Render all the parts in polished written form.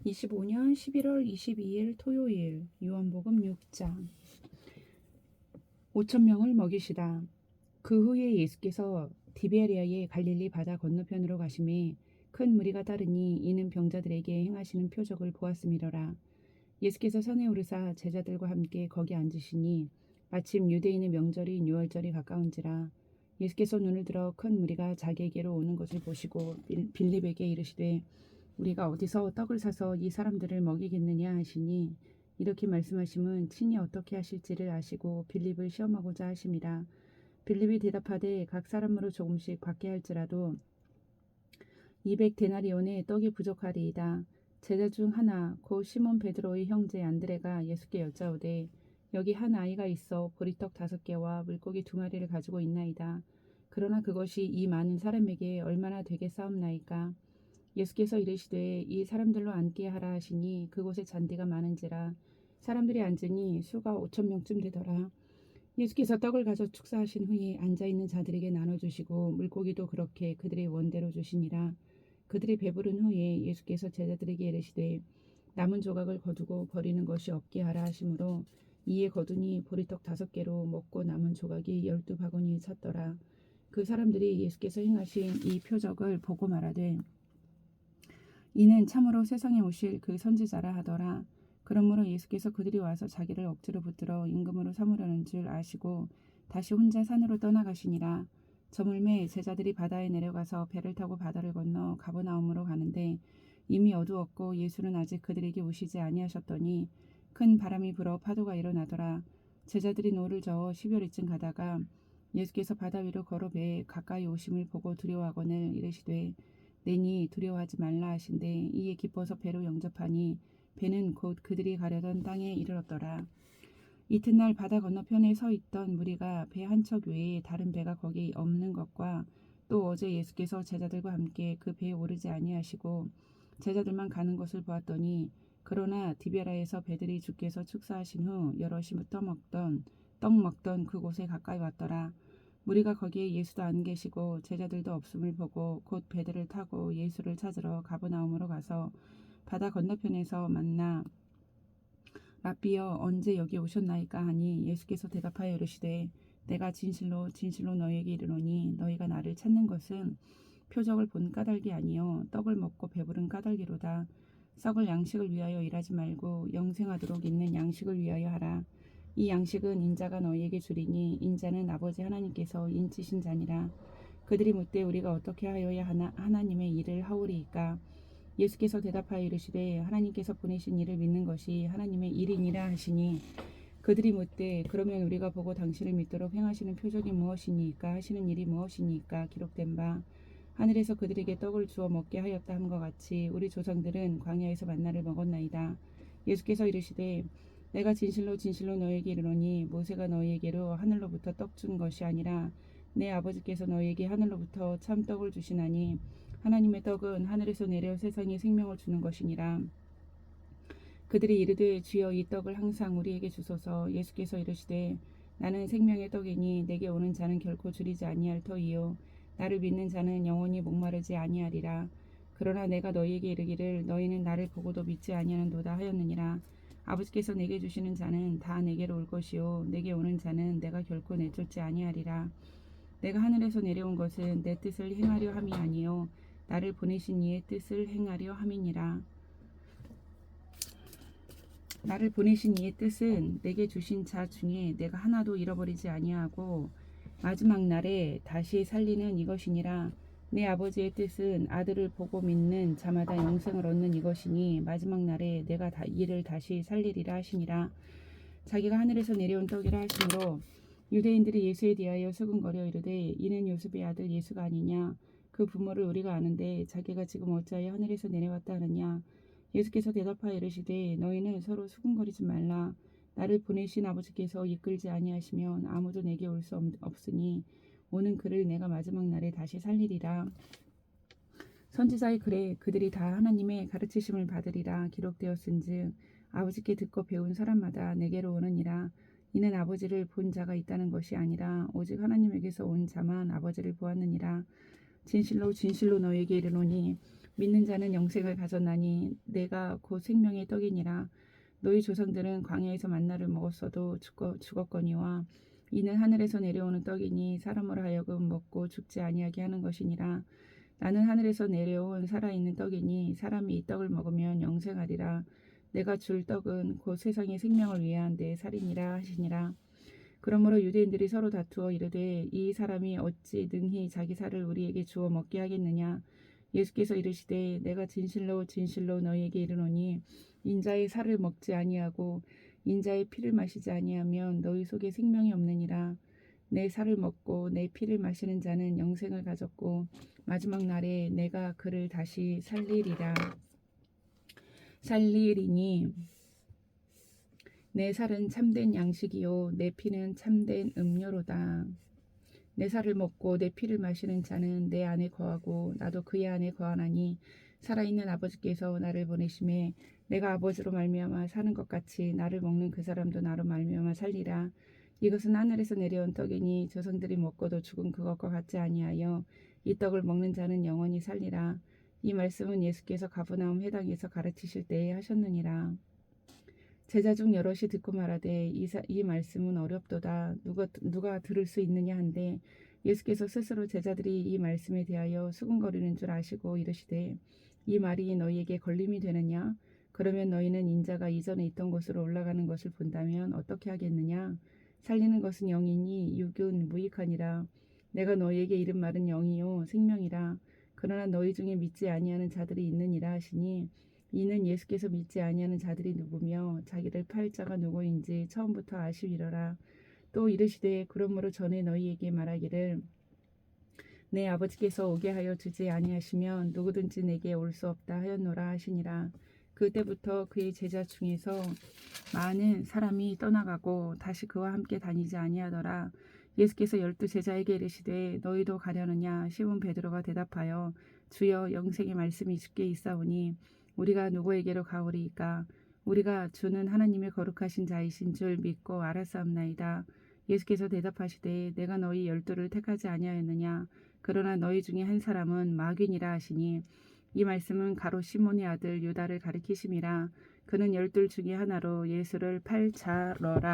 25년 11월 22일 토요일 요한복음 6장 5천 명을 먹이시다. 그 후에 예수께서 디베리아의 갈릴리 바다 건너편으로 가심에 큰 무리가 따르니 이는 병자들에게 행하시는 표적을 보았음이러라. 예수께서 산에 오르사 제자들과 함께 거기 앉으시니 마침 유대인의 명절인 유월절이 가까운지라. 예수께서 눈을 들어 큰 무리가 자기에게로 오는 것을 보시고 빌립에게 이르시되 우리가 어디서 떡을 사서 이 사람들을 먹이겠느냐 하시니 이렇게 말씀하심은 친히 어떻게 하실지를 아시고 빌립을 시험하고자 하심이라. 빌립이 대답하되 각 사람으로 조금씩 받게 할지라도 200데나리온의 떡이 부족하리이다. 제자 중 하나 곧 시몬 베드로의 형제 안드레가 예수께 여짜오되 여기 한 아이가 있어 보리떡 5개와 물고기 2마리를 가지고 있나이다. 그러나 그것이 이 많은 사람에게 얼마나 되겠사옵나이까. 예수께서 이르시되 이 사람들로 앉게 하라 하시니 그곳에 잔디가 많은지라. 사람들이 앉으니 수가 5천 명쯤 되더라. 예수께서 떡을 가져 축사하신 후에 앉아있는 자들에게 나눠주시고 물고기도 그렇게 그들의 원대로 주시니라. 그들이 배부른 후에 예수께서 제자들에게 이르시되 남은 조각을 거두고 버리는 것이 없게 하라 하시므로 이에 거두니 보리떡 5개로 먹고 남은 조각이 12바구니에 찼더라. 그 사람들이 예수께서 행하신 이 표적을 보고 말하되 이는 참으로 세상에 오실 그 선지자라 하더라. 그러므로 예수께서 그들이 와서 자기를 억지로 붙들어 임금으로 삼으려는 줄 아시고 다시 혼자 산으로 떠나가시니라. 저물매 제자들이 바다에 내려가서 배를 타고 바다를 건너 가버나움으로 가는데 이미 어두웠고 예수는 아직 그들에게 오시지 아니하셨더니 큰 바람이 불어 파도가 일어나더라. 제자들이 노를 저어 10여리쯤 가다가 예수께서 바다 위로 걸어 배에 가까이 오심을 보고 두려워하거늘 이르시되 내니 두려워하지 말라 하신대 이에 기뻐서 배로 영접하니 배는 곧 그들이 가려던 땅에 이르렀더라. 이튿날 바다 건너편에 서 있던 무리가 배 한 척 외에 다른 배가 거기 없는 것과 또 어제 예수께서 제자들과 함께 그 배에 오르지 아니하시고 제자들만 가는 것을 보았더니 그러나 디베라에서 배들이 주께서 축사하신 후 여럿이 떡 먹던 그곳에 가까이 왔더라. 무리가 거기에 예수도 안 계시고 제자들도 없음을 보고 곧 배들을 타고 예수를 찾으러 가버나움으로 가서 바다 건너편에서 만나 랍비여 언제 여기 오셨나이까 하니 예수께서 대답하여 이르시되 내가 진실로 진실로 너희에게 이르노니 너희가 나를 찾는 것은 표적을 본 까닭이 아니요 떡을 먹고 배부른 까닭이로다. 썩을 양식을 위하여 일하지 말고 영생하도록 있는 양식을 위하여 하라. 이 양식은 인자가 너희에게 주리니 인자는 아버지 하나님께서 인치신 자니라. 그들이 묻되 우리가 어떻게 하여야 하나님의 일을 하오리이까. 예수께서 대답하여 이르시되 하나님께서 보내신 이를 믿는 것이 하나님의 일이니라 하시니 그들이 묻되 그러면 우리가 보고 당신을 믿도록 행하시는 표적이 무엇이니까 하시는 일이 무엇이니까 기록된 바 하늘에서 그들에게 떡을 주어 먹게 하였다 함과 같이 우리 조상들은 광야에서 만나를 먹었나이다. 예수께서 이르시되 내가 진실로 진실로 너희에게 이르노니 모세가 너희에게로 하늘로부터 떡 준 것이 아니라 내 아버지께서 너희에게 하늘로부터 참 떡을 주시나니 하나님의 떡은 하늘에서 내려 세상에 생명을 주는 것이니라. 그들이 이르되 주여 이 떡을 항상 우리에게 주소서. 예수께서 이르시되 나는 생명의 떡이니 내게 오는 자는 결코 줄이지 아니할 터이요 나를 믿는 자는 영원히 목마르지 아니하리라. 그러나 내가 너희에게 이르기를 너희는 나를 보고도 믿지 아니하는도다 하였느니라. 아버지께서 내게 주시는 자는 다 내게로 올 것이요 내게 오는 자는 내가 결코 내쫓지 아니하리라. 내가 하늘에서 내려온 것은 내 뜻을 행하려 함이 아니요 나를 보내신 이의 뜻을 행하려 함이니라. 나를 보내신 이의 뜻은 내게 주신 자 중에 내가 하나도 잃어버리지 아니하고 마지막 날에 다시 살리는 이것이니라. 내 아버지의 뜻은 아들을 보고 믿는 자마다 영생을 얻는 이것이니 마지막 날에 내가 이를 다시 살리리라 하시니라. 자기가 하늘에서 내려온 떡이라 하시므로 유대인들이 예수에 대하여 수군거려 이르되 이는 요셉의 아들 예수가 아니냐. 그 부모를 우리가 아는데 자기가 지금 어찌하여 하늘에서 내려왔다 하느냐. 예수께서 대답하여 이르시되 너희는 서로 수군거리지 말라. 나를 보내신 아버지께서 이끌지 아니하시면 아무도 내게 올 수 없으니 오는 그를 내가 마지막 날에 다시 살리리라. 선지자의 글에 그들이 다 하나님의 가르치심을 받으리라 기록되었은즉 아버지께 듣고 배운 사람마다 내게로 오느니라. 이는 아버지를 본 자가 있다는 것이 아니라 오직 하나님에게서 온 자만 아버지를 보았느니라. 진실로 진실로 너희에게 이르노니 믿는 자는 영생을 가졌나니 내가 곧 생명의 떡이니라. 너희 조상들은 광야에서 만나를 먹었어도 죽었거니와 이는 하늘에서 내려오는 떡이니 사람으로 하여금 먹고 죽지 아니하게 하는 것이니라. 나는 하늘에서 내려온 살아있는 떡이니 사람이 이 떡을 먹으면 영생하리라. 내가 줄 떡은 곧 세상의 생명을 위한 내 살이니라 하시니라. 그러므로 유대인들이 서로 다투어 이르되 이 사람이 어찌 능히 자기 살을 우리에게 주어 먹게 하겠느냐. 예수께서 이르시되 내가 진실로 진실로 너희에게 이르노니 인자의 살을 먹지 아니하고 인자의 피를 마시지 아니하면 너희 속에 생명이 없느니라. 내 살을 먹고 내 피를 마시는 자는 영생을 가졌고 마지막 날에 내가 그를 다시 살리리니 내 살은 참된 양식이요 내 피는 참된 음료로다. 내 살을 먹고 내 피를 마시는 자는 내 안에 거하고 나도 그의 안에 거하나니 살아있는 아버지께서 나를 보내심에 내가 아버지로 말미암아 사는 것 같이 나를 먹는 그 사람도 나로 말미암아 살리라. 이것은 하늘에서 내려온 떡이니 조상들이 먹고도 죽은 그것과 같지 아니하여 이 떡을 먹는 자는 영원히 살리라. 이 말씀은 예수께서 가버나움 회당에서 가르치실 때에 하셨느니라. 제자 중 여럿이 듣고 말하되 이 말씀은 어렵도다. 누가 들을 수 있느냐 한데 예수께서 스스로 제자들이 이 말씀에 대하여 수군거리는 줄 아시고 이르시되 이 말이 너희에게 걸림이 되느냐? 그러면 너희는 인자가 이전에 있던 곳으로 올라가는 것을 본다면 어떻게 하겠느냐? 살리는 것은 영이니 육은 무익하니라. 내가 너희에게 이른 말은 영이요 생명이라. 그러나 너희 중에 믿지 아니하는 자들이 있느니라 하시니 이는 예수께서 믿지 아니하는 자들이 누구며 자기를 팔 자가 누구인지 처음부터 아시리라. 또 이르시되 그러므로 전에 너희에게 말하기를 내 아버지께서 오게 하여 주지 아니하시면 누구든지 내게 올 수 없다 하였노라 하시니라. 그때부터 그의 제자 중에서 많은 사람이 떠나가고 다시 그와 함께 다니지 아니하더라. 예수께서 12제자에게 이르시되 너희도 가려느냐? 시몬 베드로가 대답하여 주여 영생의 말씀이 주께 있사오니 우리가 누구에게로 가오리이까? 우리가 주는 하나님의 거룩하신 자이신 줄 믿고 알았사옵나이다. 예수께서 대답하시되 내가 너희 12를 택하지 아니하였느냐? 그러나 너희 중에 한 사람은 마귀니라 하시니 이 말씀은 가롯 시몬의 아들 유다를 가리키심이라. 그는 12 중에 하나로 예수를 팔 자러라.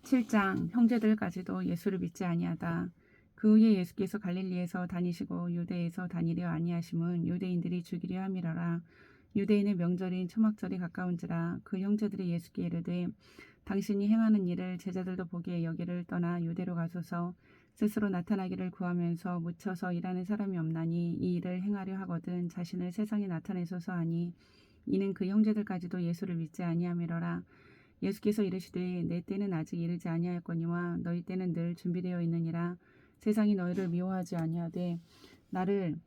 7장 형제들까지도 예수를 믿지 아니하다. 그 후에 예수께서 갈릴리에서 다니시고 유대에서 다니려 아니하심은 유대인들이 죽이려 함이러라. 유대인의 명절인 초막절이 가까운지라. 그 형제들이 예수께 이르되 당신이 행하는 일을 제자들도 보기에 여기를 떠나 유대로 가소서. 스스로 나타나기를 구하면서 묻혀서 일하는 사람이 없나니 이 일을 행하려 하거든 자신을 세상에 나타내소서 하니 이는 그 형제들까지도 예수를 믿지 아니함이러라. 예수께서 이르시되 내 때는 아직 이르지 아니하였거니와 너희 때는 늘 준비되어 있느니라. 세상이 너희를 미워하지 아니하되 나를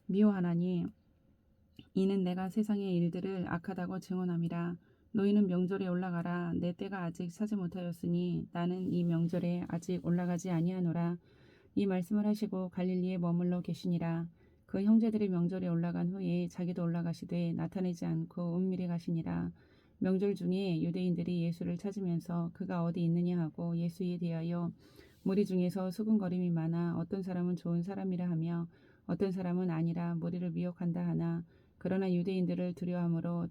미워하나니 이는 내가 세상의 일들을 악하다고 증언함이라. 너희는 명절에 올라가라. 내 때가 아직 차지 못하였으니 나는 이 명절에 아직 올라가지 아니하노라. 이 말씀을 하시고 갈릴리에 머물러 계시니라. 그 형제들이 명절에 올라간 후에 자기도 올라가시되 나타내지 않고 은밀히 가시니라. 명절 중에 유대인들이 예수를 찾으면서 그가 어디 있느냐 하고 예수에 대하여 무리 중에서 수군거림이 많아 어떤 사람은 좋은 사람이라 하며 어떤 사람은 아니라 무리를 미혹한다 하나 그러나 유대인들을 두려워함으로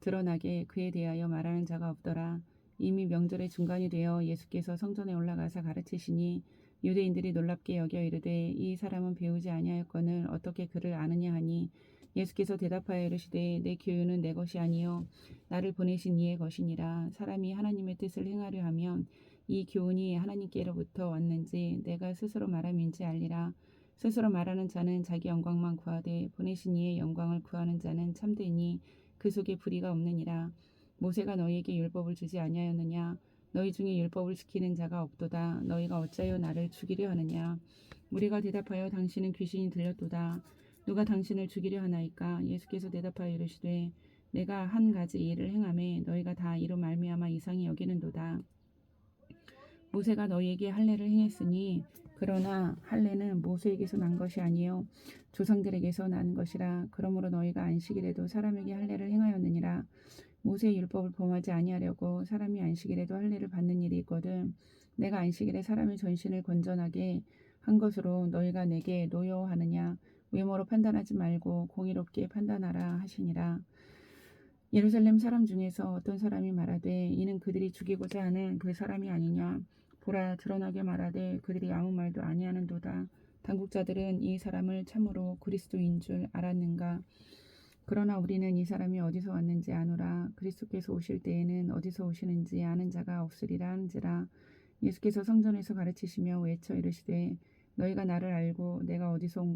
드러나게 그에 대하여 말하는 자가 없더라. 이미 명절의 중간이 되어 예수께서 성전에 올라가사 가르치시니 유대인들이 놀랍게 여겨 이르되 이 사람은 배우지 아니하였거늘 어떻게 그를 아느냐 하니 예수께서 대답하여 이르시되 내 교훈은 내 것이 아니요 나를 보내신 이의 것이니라. 사람이 하나님의 뜻을 행하려 하면 이 교훈이 하나님께로부터 왔는지 내가 스스로 말함인지 알리라. 스스로 말하는 자는 자기 영광만 구하되 보내신 이의 영광을 구하는 자는 참되니 그 속에 불의가 없느니라. 모세가 너희에게 율법을 주지 아니하였느냐? 너희 중에 율법을 지키는 자가 없도다. 너희가 어찌하여 나를 죽이려 하느냐? 무리가 대답하여 당신은 귀신이 들렸도다. 누가 당신을 죽이려 하나이까? 예수께서 대답하여 이르시되 내가 한 가지 일을 행하매 너희가 다 이로 말미암아 이상히 여기는도다. 모세가 너희에게 할례를 행했으니 그러나 할례는 모세에게서 난 것이 아니요 조상들에게서 난 것이라. 그러므로 너희가 안식일에도 사람에게 할례를 행하였느니라. 모세의 율법을 범하지 아니하려고 사람이 안식일에도 할례를 받는 일이 있거든. 내가 안식일에 사람의 전신을 건전하게 한 것으로 너희가 내게 노여워하느냐? 외모로 판단하지 말고 공의롭게 판단하라 하시니라. 예루살렘 사람 중에서 어떤 사람이 말하되 이는 그들이 죽이고자 하는 그 사람이 아니냐. 보라, 드러나게 말하되 그들이 아무 말도 아니하는도다. 당국자들은 이 사람을 참으로 그리스도인 줄 알았는가. 그러나 우리는 이 사람이 어디서 왔는지 아노라. 그리스도께서 오실 때에는 어디서 오시는지 아는 자가 없으리라 하는지라. 예수께서 성전에서 가르치시며 외쳐 이르시되 너희가 나를 알고 내가 어디서 온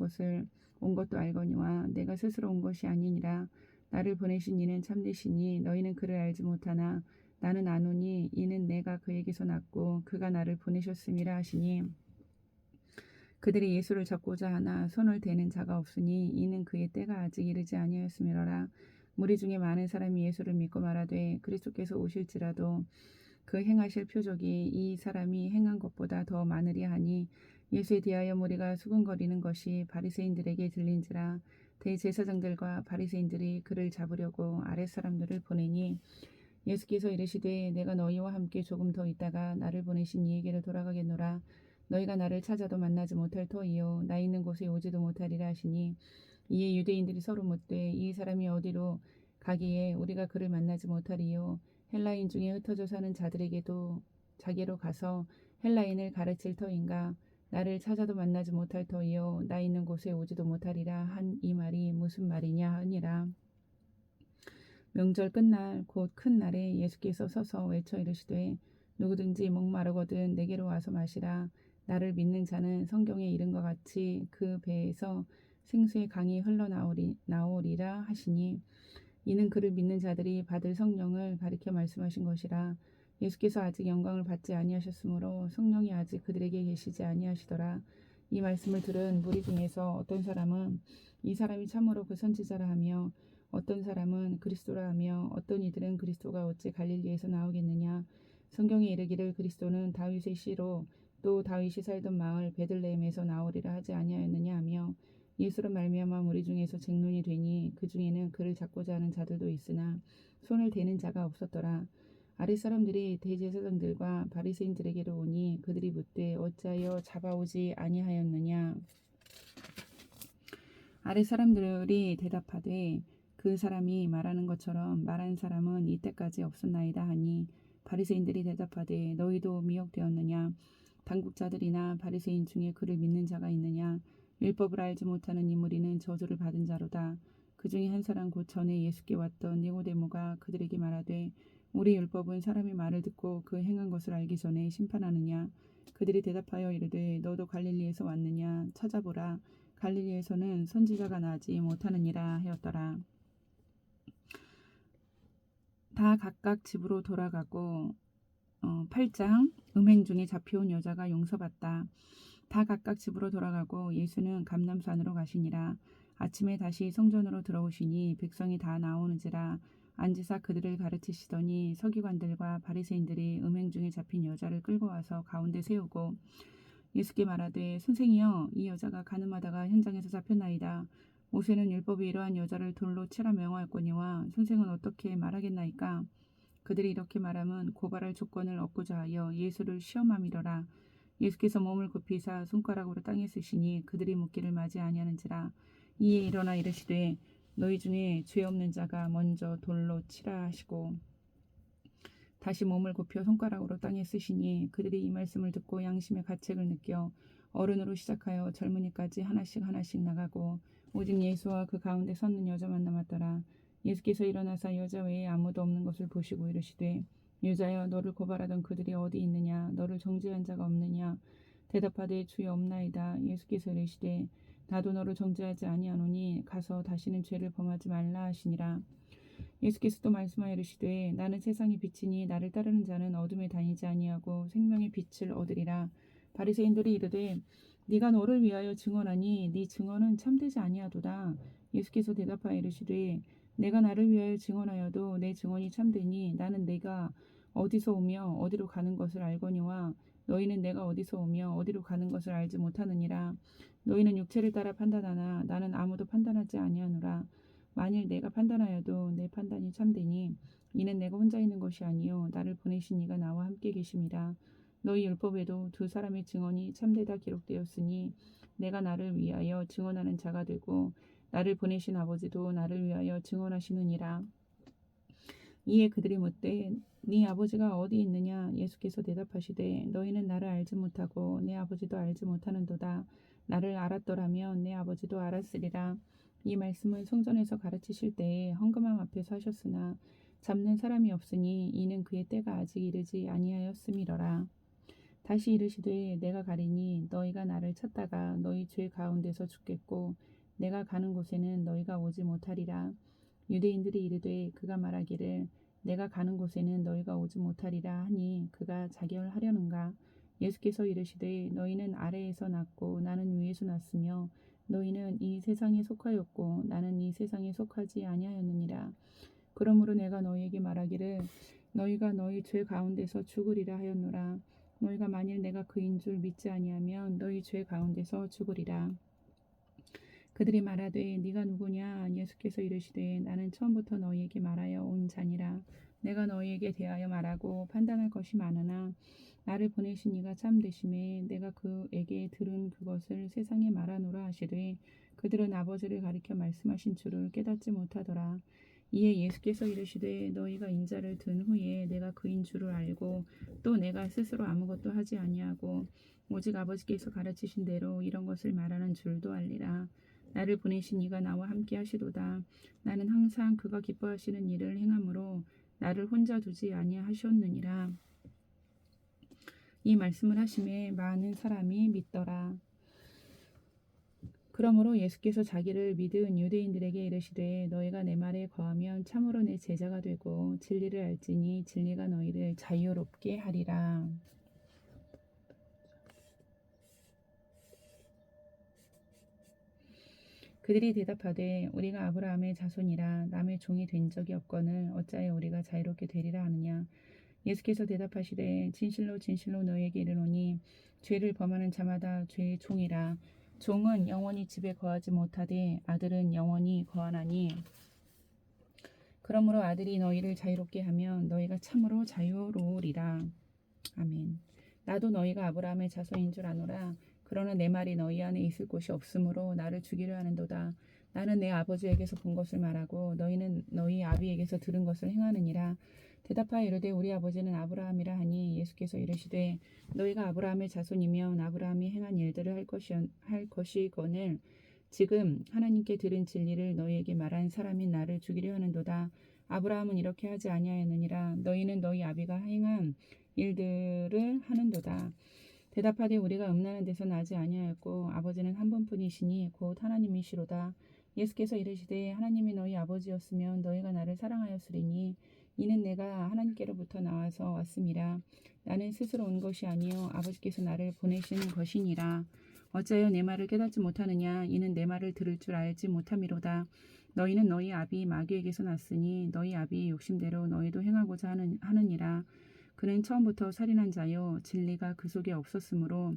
것도 알거니와 내가 스스로 온 것이 아니니라. 나를 보내신 이는 참되시니 너희는 그를 알지 못하나 나는 아노니 이는 내가 그에게서 났고 그가 나를 보내셨음이라 하시니 그들이 예수를 잡고자 하나 손을 대는 자가 없으니 이는 그의 때가 아직 이르지 아니하였음이로라. 무리 중에 많은 사람이 예수를 믿고 말하되 그리스도께서 오실지라도 그 행하실 표적이 이 사람이 행한 것보다 더 많으리야 하니 예수에 대하여 무리가 수군거리는 것이 바리새인들에게 들린지라. 대제사장들과 바리새인들이 그를 잡으려고 아랫사람들을 보내니 예수께서 이르시되 내가 너희와 함께 조금 더 있다가 나를 보내신 이에게로 돌아가겠노라. 너희가 나를 찾아도 만나지 못할 터이요 나 있는 곳에 오지도 못하리라 하시니 이에 유대인들이 서로 묻되 이 사람이 어디로 가기에 우리가 그를 만나지 못하리요. 헬라인 중에 흩어져 사는 자들에게도 자기로 가서 헬라인을 가르칠 터인가. 나를 찾아도 만나지 못할 터이요 나 있는 곳에 오지도 못하리라 한 이 말이 무슨 말이냐 하니라. 명절 끝날 곧 큰 날에 예수께서 서서 외쳐 이르시되 누구든지 목마르거든 내게로 와서 마시라. 나를 믿는 자는 성경에 이른 것 같이 그 배에서 생수의 강이 흘러나오리라 하시니 이는 그를 믿는 자들이 받을 성령을 가리켜 말씀하신 것이라. 예수께서 아직 영광을 받지 아니하셨으므로 성령이 아직 그들에게 계시지 아니하시더라. 이 말씀을 들은 무리 중에서 어떤 사람은 이 사람이 참으로 그 선지자라 하며 어떤 사람은 그리스도라 하며 어떤 이들은 그리스도가 어찌 갈릴리에서 나오겠느냐. 성경에 이르기를 그리스도는 다윗의 씨로 또 다윗이 살던 마을 베들레헴에서 나오리라 하지 아니하였느냐 하며 예수로 말미암아 무리 중에서 쟁론이 되니 그 중에는 그를 잡고자 하는 자들도 있으나 손을 대는 자가 없었더라. 아랫사람들이 대제사장들과 바리새인들에게로 오니 그들이 묻되 어찌하여 잡아오지 아니하였느냐. 아랫사람들이 대답하되 그 사람이 말하는 것처럼 말한 사람은 이때까지 없었나이다 하니 바리새인들이 대답하되 너희도 미혹되었느냐. 당국자들이나 바리새인 중에 그를 믿는 자가 있느냐. 율법을 알지 못하는 이 무리는 저주를 받은 자로다. 그 중에 한 사람 곧 전에 예수께 왔던 니고데모가 그들에게 말하되 우리 율법은 사람의 말을 듣고 그 행한 것을 알기 전에 심판하느냐. 그들이 대답하여 이르되 너도 갈릴리에서 왔느냐. 찾아보라. 갈릴리에서는 선지자가 나지 못하느니라 하였더라. 다 각각 집으로 돌아가고 8장 음행 중에 잡혀온 여자가 용서받다. 다 각각 집으로 돌아가고 예수는 감람산으로 가시니라. 아침에 다시 성전으로 들어오시니 백성이 다 나오는지라. 앉으사 그들을 가르치시더니 서기관들과 바리새인들이 음행 중에 잡힌 여자를 끌고 와서 가운데 세우고 예수께 말하되 선생이여 이 여자가 간음하다가 현장에서 잡혔나이다. 모세는 율법에 이러한 여자를 돌로 치라 명하였거니와 선생은 어떻게 말하겠나이까. 그들이 이렇게 말하면 고발할 조건을 얻고자 하여 예수를 시험함이로라. 예수께서 몸을 굽히사 손가락으로 땅에 쓰시니 그들이 묻기를 맞이 아니하는지라. 이에 일어나 이르시되 너희 중에 죄 없는 자가 먼저 돌로 치라 하시고 다시 몸을 굽혀 손가락으로 땅에 쓰시니 그들이 이 말씀을 듣고 양심의 가책을 느껴 어른으로 시작하여 젊은이까지 하나씩 나가고 오직 예수와 그 가운데 섰는 여자만 남았더라. 예수께서 일어나사 여자 외에 아무도 없는 것을 보시고 이르시되 여자여 너를 고발하던 그들이 어디 있느냐. 너를 정죄한 자가 없느냐. 대답하되 주여 없나이다. 예수께서 이르시되 나도 너를 정죄하지 아니하노니 가서 다시는 죄를 범하지 말라 하시니라. 예수께서 또 말씀하여 이르시되 나는 세상의 빛이니 나를 따르는 자는 어둠에 다니지 아니하고 생명의 빛을 얻으리라. 바리새인들이 이르되 네가 너를 위하여 증언하니 네 증언은 참되지 아니하도다. 예수께서 대답하여 이르시되 내가 나를 위하여 증언하여도 내 증언이 참되니 나는 내가 어디서 오며 어디로 가는 것을 알거니와 너희는 내가 어디서 오며 어디로 가는 것을 알지 못하느니라. 너희는 육체를 따라 판단하나 나는 아무도 판단하지 아니하노라. 만일 내가 판단하여도 내 판단이 참되니 이는 내가 혼자 있는 것이 아니요 나를 보내신 이가 나와 함께 계심이라. 너희 율법에도 두 사람의 증언이 참되다 기록되었으니 내가 나를 위하여 증언하는 자가 되고 나를 보내신 아버지도 나를 위하여 증언하시느니라. 이에 그들이 묻되 네 아버지가 어디 있느냐? 예수께서 대답하시되 너희는 나를 알지 못하고 내 아버지도 알지 못하는도다. 나를 알았더라면 내 아버지도 알았으리라. 이 말씀은 성전에서 가르치실 때에 헌금함 앞에서 하셨으나 잡는 사람이 없으니 이는 그의 때가 아직 이르지 아니하였음이러라. 다시 이르시되 내가 가리니 너희가 나를 찾다가 너희 죄 가운데서 죽겠고 내가 가는 곳에는 너희가 오지 못하리라. 유대인들이 이르되 그가 말하기를 내가 가는 곳에는 너희가 오지 못하리라 하니 그가 자결하려는가. 예수께서 이르시되 너희는 아래에서 났고 나는 위에서 났으며 너희는 이 세상에 속하였고 나는 이 세상에 속하지 아니하였느니라. 그러므로 내가 너희에게 말하기를 너희가 너희 죄 가운데서 죽으리라 하였노라. 너희가 만일 내가 그인 줄 믿지 아니하면 너희 죄 가운데서 죽으리라. 그들이 말하되 네가 누구냐? 예수께서 이르시되 나는 처음부터 너희에게 말하여 온 자니라. 내가 너희에게 대하여 말하고 판단할 것이 많으나 나를 보내신 이가 참되심에 내가 그에게 들은 그것을 세상에 말하노라 하시되 그들은 아버지를 가리켜 말씀하신 줄을 깨닫지 못하더라. 이에 예수께서 이르시되 너희가 인자를 든 후에 내가 그인 줄을 알고 또 내가 스스로 아무것도 하지 아니하고 오직 아버지께서 가르치신 대로 이런 것을 말하는 줄도 알리라. 나를 보내신 이가 나와 함께 하시도다. 나는 항상 그가 기뻐하시는 일을 행함으로 나를 혼자 두지 아니하셨느니라. 이 말씀을 하심에 많은 사람이 믿더라. 그러므로 예수께서 자기를 믿은 유대인들에게 이르시되 너희가 내 말에 거하면 참으로 내 제자가 되고 진리를 알지니 진리가 너희를 자유롭게 하리라. 그들이 대답하되 우리가 아브라함의 자손이라 남의 종이 된 적이 없거늘 어찌하여 우리가 자유롭게 되리라 하느냐. 예수께서 대답하시되 진실로 진실로 너희에게 이르노니 죄를 범하는 자마다 죄의 종이라. 종은 영원히 집에 거하지 못하되 아들은 영원히 거하나니 그러므로 아들이 너희를 자유롭게 하면 너희가 참으로 자유로우리라. 아멘. 나도 너희가 아브라함의 자손인 줄 아노라. 그러나 내 말이 너희 안에 있을 곳이 없으므로 나를 죽이려 하는도다. 나는 내 아버지에게서 본 것을 말하고 너희는 너희 아비에게서 들은 것을 행하느니라. 대답하여 이르되 우리 아버지는 아브라함이라 하니 예수께서 이르시되 너희가 아브라함의 자손이면 아브라함이 행한 일들을 할 것이거늘 지금 하나님께 들은 진리를 너희에게 말한 사람인 나를 죽이려 하는도다. 아브라함은 이렇게 하지 아니하였느니라. 너희는 너희 아비가 행한 일들을 하는도다. 대답하되 우리가 음란한 데서 나지 아니하였고 아버지는 한 분뿐이시니 곧 하나님이시로다. 예수께서 이르시되 하나님이 너희 아버지였으면 너희가 나를 사랑하였으리니 이는 내가 하나님께로부터 나와서 왔음이라. 나는 스스로 온 것이 아니요 아버지께서 나를 보내신 것이니라. 어찌하여 내 말을 깨닫지 못하느냐. 이는 내 말을 들을 줄 알지 못함이로다. 너희는 너희 아비 마귀에게서 났으니 너희 아비의 욕심대로 너희도 행하고자 하느니라. 그는 처음부터 살인한 자요 진리가 그 속에 없었으므로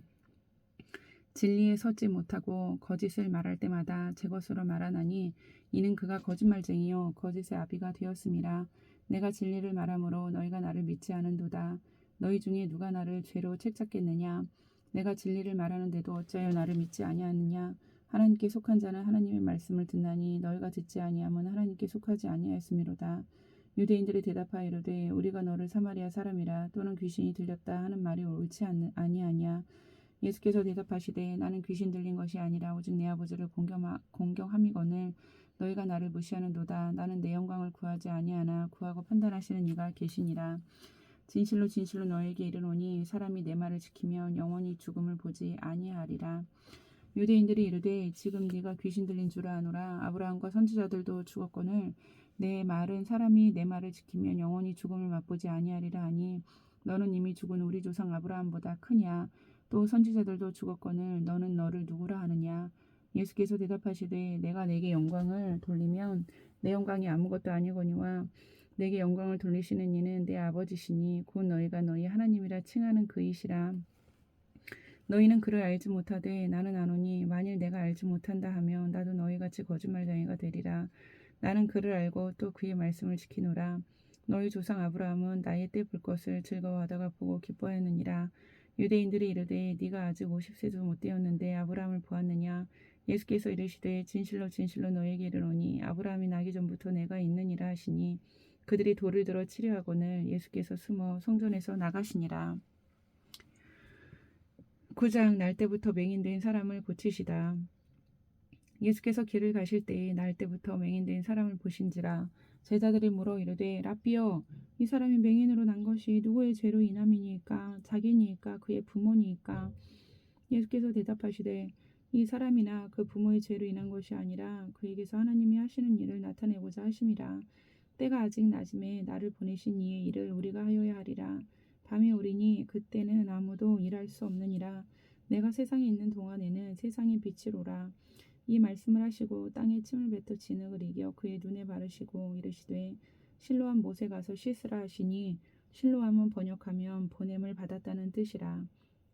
진리에 섰지 못하고 거짓을 말할 때마다 제 것으로 말하나니 이는 그가 거짓말쟁이요 거짓의 아비가 되었음이라. 내가 진리를 말하므로 너희가 나를 믿지 않은도다. 너희 중에 누가 나를 죄로 책잡겠느냐. 내가 진리를 말하는데도 어찌하여 나를 믿지 아니하느냐. 하나님께 속한 자는 하나님의 말씀을 듣나니 너희가 듣지 아니하면 하나님께 속하지 아니하였음이로다. 유대인들이 대답하여 이르되 우리가 너를 사마리아 사람이라 또는 귀신이 들렸다 하는 말이 옳지 아니하냐. 예수께서 대답하시되 나는 귀신 들린 것이 아니라 오직 내 아버지를 공경함이거늘 너희가 나를 무시하는도다. 나는 내 영광을 구하지 아니하나 구하고 판단하시는 이가 계시니라. 진실로 진실로 너희에게 이르노니 사람이 내 말을 지키면 영원히 죽음을 보지 아니하리라. 유대인들이 이르되 지금 네가 귀신 들린 줄 아노라. 아브라함과 선지자들도 죽었거늘 내 말은 사람이 내 말을 지키면 영원히 죽음을 맛보지 아니하리라 하니 너는 이미 죽은 우리 조상 아브라함보다 크냐. 또 선지자들도 죽었거늘 너는 너를 누구라 하느냐. 예수께서 대답하시되 내가 내게 영광을 돌리면 내 영광이 아무것도 아니거니와 내게 영광을 돌리시는 이는 내 아버지시니 곧 너희가 너희 하나님이라 칭하는 그이시라. 너희는 그를 알지 못하되 나는 아노니 만일 내가 알지 못한다 하면 나도 너희같이 거짓말쟁이가 되리라. 나는 그를 알고 또 그의 말씀을 지키노라. 너희 조상 아브라함은 나의 때 볼 것을 즐거워하다가 보고 기뻐하였느니라. 유대인들이 이르되 네가 아직 50세도 못 되었는데 아브라함을 보았느냐. 예수께서 이르시되 진실로 진실로 너에게 이르노니 아브라함이 나기 전부터 내가 있느니라 하시니 그들이 돌을 들어 치려 하거늘 예수께서 숨어 성전에서 나가시니라. 9장 날 때부터 맹인된 사람을 고치시다. 예수께서 길을 가실 때에 날 때부터 맹인된 사람을 보신지라. 제자들이 물어 이르되 라삐여 이 사람이 맹인으로 난 것이 누구의 죄로 인함이니까 자기니까 그의 부모니까. 예수께서 대답하시되 이 사람이나 그 부모의 죄로 인한 것이 아니라 그에게서 하나님이 하시는 일을 나타내고자 하심이라. 때가 아직 낮음에 나를 보내신 이의 일을 우리가 하여야 하리라. 밤이 오리니 그때는 아무도 일할 수 없느니라. 내가 세상에 있는 동안에는 세상의 빛이로라. 이 말씀을 하시고 땅에 침을 뱉어 진흙을 이겨 그의 눈에 바르시고 이르시되 실로암 못에 가서 씻으라 하시니 실로암은 번역하면 보냄을 받았다는 뜻이라.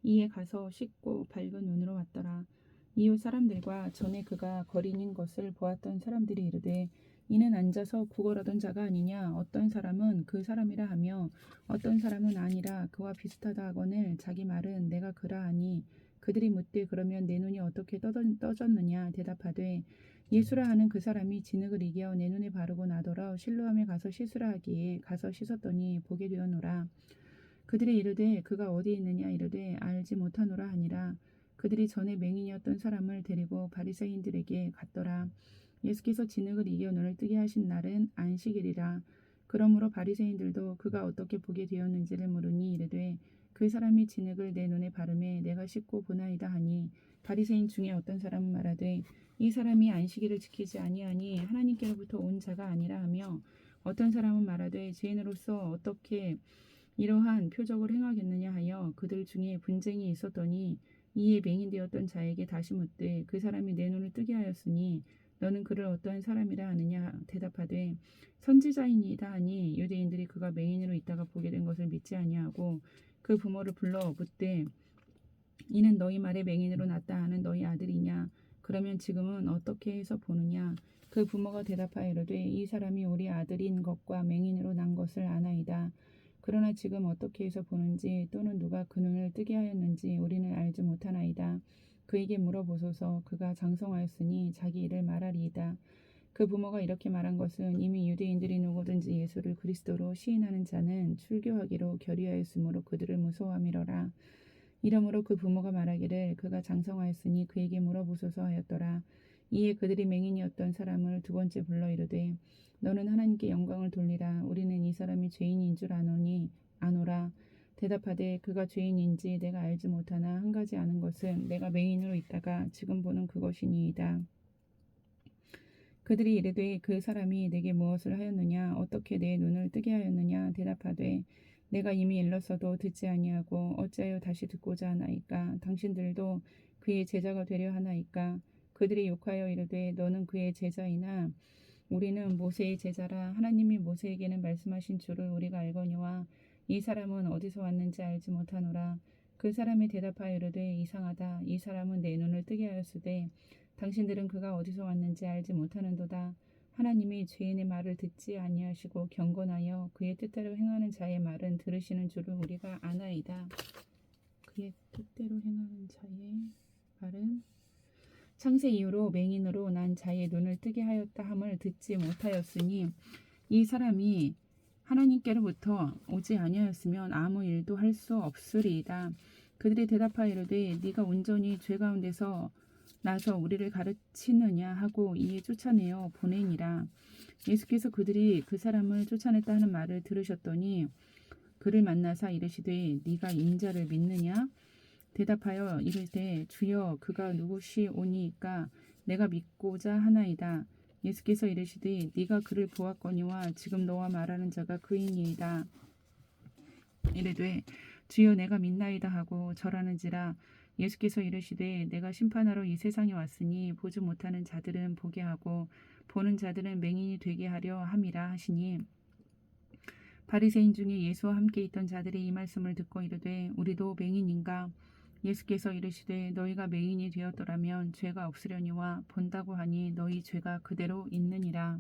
이에 가서 씻고 밝은 눈으로 왔더라. 이웃 사람들과 전에 그가 거린인 것을 보았던 사람들이 이르되 이는 앉아서 구걸하던 자가 아니냐. 어떤 사람은 그 사람이라 하며 어떤 사람은 아니라 그와 비슷하다 하거늘 자기 말은 내가 그라 하니 그들이 묻되 그러면 내 눈이 어떻게 떠졌느냐. 대답하되 예수라 하는 그 사람이 진흙을 이겨 내 눈에 바르고 나더러 실로암에 가서 씻으라 하기에 가서 씻었더니 보게 되었노라. 그들이 이르되 그가 어디 있느냐. 이르되 알지 못하노라 하니라. 그들이 전에 맹인이었던 사람을 데리고 바리새인들에게 갔더라. 예수께서 진흙을 이겨 눈을 뜨게 하신 날은 안식일이라. 그러므로 바리새인들도 그가 어떻게 보게 되었는지를 물으니 이르되 그 사람이 진흙을 내 눈에 바르매 내가 씻고 보나이다 하니 바리새인 중에 어떤 사람은 말하되 이 사람이 안식일을 지키지 아니하니 하나님께로부터 온 자가 아니라 하며 어떤 사람은 말하되 죄인으로서 어떻게 이러한 표적을 행하겠느냐 하여 그들 중에 분쟁이 있었더니 이에 맹인되었던 자에게 다시 묻되 그 사람이 내 눈을 뜨게 하였으니 너는 그를 어떠한 사람이라 하느냐. 대답하되 선지자이니이다 하니 유대인들이 그가 맹인으로 있다가 보게 된 것을 믿지 아니하고 그 부모를 불러 묻되 이는 너희 말에 맹인으로 났다 하는 너희 아들이냐. 그러면 지금은 어떻게 해서 보느냐. 그 부모가 대답하여 이르되 이 사람이 우리 아들인 것과 맹인으로 난 것을 아나이다. 그러나 지금 어떻게 해서 보는지 또는 누가 그 눈을 뜨게 하였는지 우리는 알지 못하나이다. 그에게 물어보소서. 그가 장성하였으니 자기 일을 말하리이다. 그 부모가 이렇게 말한 것은 이미 유대인들이 누구든지 예수를 그리스도로 시인하는 자는 출교하기로 결의하였으므로 그들을 무서워함이로라. 이러므로 그 부모가 말하기를 그가 장성하였으니 그에게 물어보소서 하였더라. 이에 그들이 맹인이었던 사람을 두 번째 불러 이르되 너는 하나님께 영광을 돌리라. 우리는 이 사람이 죄인인 줄 아노라. 대답하되 그가 죄인인지 내가 알지 못하나 한 가지 아는 것은 내가 맹인으로 있다가 지금 보는 그것이니이다. 그들이 이르되 그 사람이 내게 무엇을 하였느냐. 어떻게 내 눈을 뜨게 하였느냐. 대답하되 내가 이미 일렀어도 듣지 아니하고 어찌하여 다시 듣고자 하나이까. 당신들도 그의 제자가 되려 하나이까. 그들이 욕하여 이르되 너는 그의 제자이나 우리는 모세의 제자라. 하나님이 모세에게는 말씀하신 줄을 우리가 알거니와 이 사람은 어디서 왔는지 알지 못하노라. 그 사람이 대답하여 이르되 이상하다. 이 사람은 내 눈을 뜨게 하였으되 당신들은 그가 어디서 왔는지 알지 못하는도다. 하나님이 죄인의 말을 듣지 아니하시고 경건하여 그의 뜻대로 행하는 자의 말은 들으시는 줄을 우리가 아나이다. 그의 뜻대로 행하는 자의 말은 창세 이후로 맹인으로 난 자의 눈을 뜨게 하였다 함을 듣지 못하였으니 이 사람이 하나님께로부터 오지 아니하였으면 아무 일도 할 수 없으리이다. 그들이 대답하여 이르되 네가 온전히 죄 가운데서 나서 우리를 가르치느냐 하고 이에 쫓아내어 보내니라. 예수께서 그들이 그 사람을 쫓아냈다 하는 말을 들으셨더니 그를 만나사 이르시되 네가 인자를 믿느냐. 대답하여 이르되 주여 그가 누구시오니이까 내가 믿고자 하나이다. 예수께서 이르시되 네가 그를 보았거니와 지금 너와 말하는 자가 그이니이다. 이르되 주여 내가 믿나이다 하고 절하는지라. 예수께서 이르시되 내가 심판하러 이 세상에 왔으니 보지 못하는 자들은 보게 하고 보는 자들은 맹인이 되게 하려 함이라 하시니 바리새인 중에 예수와 함께 있던 자들이 이 말씀을 듣고 이르되 우리도 맹인인가. 예수께서 이르시되 너희가 맹인이 되었더라면 죄가 없으려니와 본다고 하니 너희 죄가 그대로 있느니라.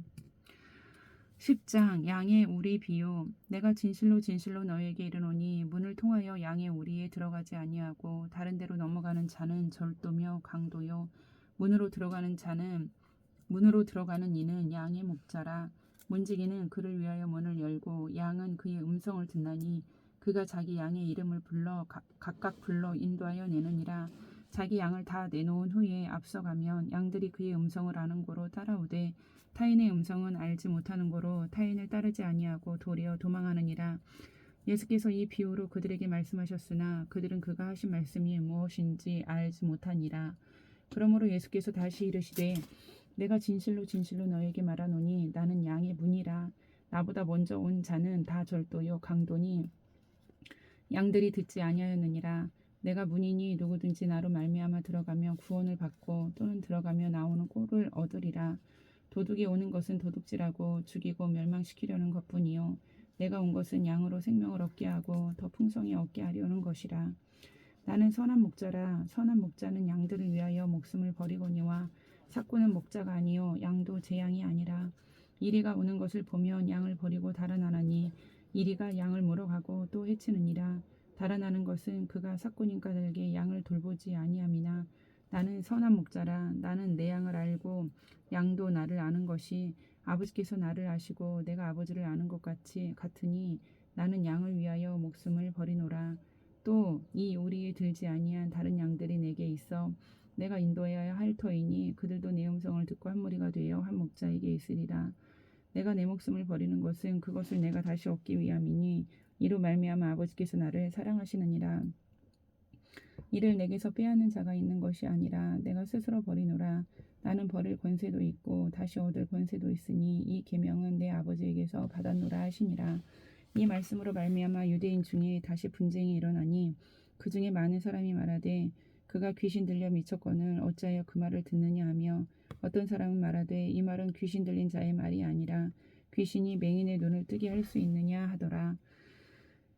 10장 양의 우리 비유. 내가 진실로 진실로 너희에게 이르노니 문을 통하여 양의 우리에 들어가지 아니하고 다른 데로 넘어가는 자는 절도며 강도요 문으로 들어가는 이는 양의 목자라. 문지기는 그를 위하여 문을 열고 양은 그의 음성을 듣나니 그가 자기 양의 이름을 불러 각각 불러 인도하여 내느니라. 자기 양을 다 내놓은 후에 앞서가면 양들이 그의 음성을 아는 고로 따라오되 타인의 음성은 알지 못하는 고로 타인을 따르지 아니하고 도리어 도망하느니라. 예수께서 이 비유로 그들에게 말씀하셨으나 그들은 그가 하신 말씀이 무엇인지 알지 못하니라. 그러므로 예수께서 다시 이르시되 내가 진실로 진실로 너에게 말하노니 나는 양의 문이라. 나보다 먼저 온 자는 다 절도요 강도니 양들이 듣지 아니하였느니라. 내가 문이니 누구든지 나로 말미암아 들어가며 구원을 받고 또는 들어가며 나오는 꼴을 얻으리라. 도둑이 오는 것은 도둑질하고 죽이고 멸망시키려는 것뿐이요 내가 온 것은 양으로 생명을 얻게 하고 더 풍성히 얻게 하려는 것이라. 나는 선한 목자라. 선한 목자는 양들을 위하여 목숨을 버리거니와 삭구는 목자가 아니요 양도 제 양이 아니라. 이리가 오는 것을 보면 양을 버리고 달아나나니 이리가 양을 물어가고 또 해치느니라. 달아나는 것은 그가 삭구님과 달게 양을 돌보지 아니함이나. 나는 선한 목자라. 나는 내 양을 알고 양도 나를 아는 것이 아버지께서 나를 아시고 내가 아버지를 아는 것 같으니 나는 양을 위하여 목숨을 버리노라. 또 이 우리에 들지 아니한 다른 양들이 내게 있어 내가 인도해야 할 터이니 그들도 내 음성을 듣고 한 무리가 되어 한 목자에게 있으리라. 내가 내 목숨을 버리는 것은 그것을 내가 다시 얻기 위함이니 이로 말미암아 아버지께서 나를 사랑하시느니라. 이를 내게서 빼앗는 자가 있는 것이 아니라 내가 스스로 버리노라. 나는 버릴 권세도 있고 다시 얻을 권세도 있으니 이 계명은 내 아버지에게서 받았노라 하시니라. 이 말씀으로 말미암아 유대인 중에 다시 분쟁이 일어나니 그 중에 많은 사람이 말하되 그가 귀신 들려 미쳤거늘 어찌하여 그 말을 듣느냐 하며 어떤 사람은 말하되 이 말은 귀신 들린 자의 말이 아니라 귀신이 맹인의 눈을 뜨게 할 수 있느냐 하더라.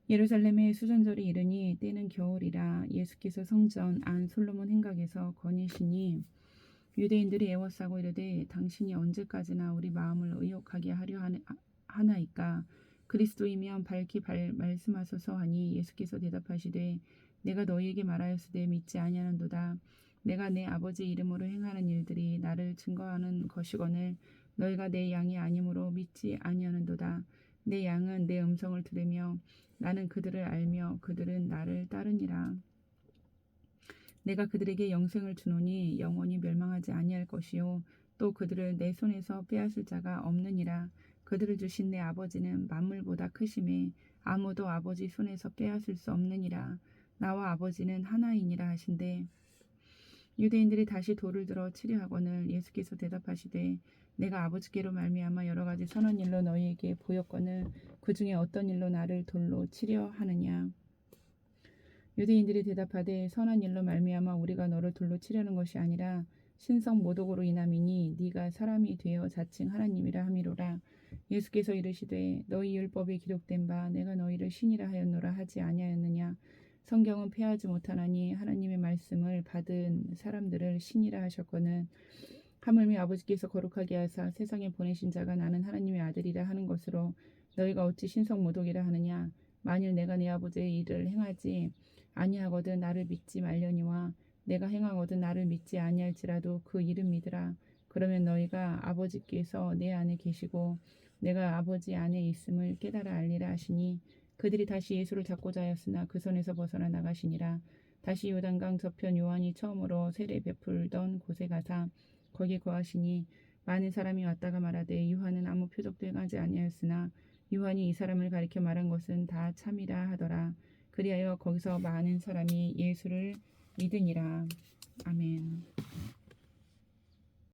예루살렘에 수전절이 이르니 때는 겨울이라. 예수께서 성전 안 솔로몬 행각에서 거니시니 유대인들이 애워싸고 이르되 당신이 언제까지나 우리 마음을 의혹하게 하려 하나이까. 그리스도이면 밝히 말씀하소서 하니 예수께서 대답하시되 내가 너희에게 말하였으되 믿지 아니하는도다. 내가 내 아버지 이름으로 행하는 일들이 나를 증거하는 것이거늘 너희가 내 양이 아니므로 믿지 아니하는도다. 내 양은 내 음성을 들으며 나는 그들을 알며 그들은 나를 따르니라. 내가 그들에게 영생을 주노니 영원히 멸망하지 아니할 것이요 또 그들을 내 손에서 빼앗을 자가 없느니라. 그들을 주신 내 아버지는 만물보다 크심에 아무도 아버지 손에서 빼앗을 수 없느니라. 나와 아버지는 하나이니라 하신대. 유대인들이 다시 돌을 들어 치려 하거늘 예수께서 대답하시되 내가 아버지께로 말미암아 여러 가지 선한 일로 너희에게 보였거늘 그 중에 어떤 일로 나를 돌로 치려 하느냐. 유대인들이 대답하되 선한 일로 말미암아 우리가 너를 돌로 치려는 것이 아니라 신성 모독으로 인함이니 네가 사람이 되어 자칭 하나님이라 함이로라. 예수께서 이르시되 너희 율법에 기록된 바 내가 너희를 신이라 하였노라 하지 아니하였느냐. 성경은 폐하지 못하나니 하나님의 말씀을 받은 사람들을 신이라 하셨거늘 하물며 아버지께서 거룩하게 하사 세상에 보내신 자가 나는 하나님의 아들이라 하는 것으로 너희가 어찌 신성 모독이라 하느냐. 만일 내가 내 아버지의 일을 행하지 아니하거든 나를 믿지 말려니와 내가 행하거든 나를 믿지 아니할지라도 그 이름 믿으라. 그러면 너희가 아버지께서 내 안에 계시고 내가 아버지 안에 있음을 깨달아 알리라 하시니 그들이 다시 예수를 잡고자 하였으나 그 손에서 벗어나 나가시니라. 다시 요단강 저편 요한이 처음으로 세례 베풀던 곳에 가사 거기 거하시니 많은 사람이 왔다가 말하되 요한은 아무 표적도 행하지 아니하였으나 요한이 이 사람을 가리켜 말한 것은 다 참이라 하더라. 그리하여 거기서 많은 사람이 예수를 믿으니라. 아멘.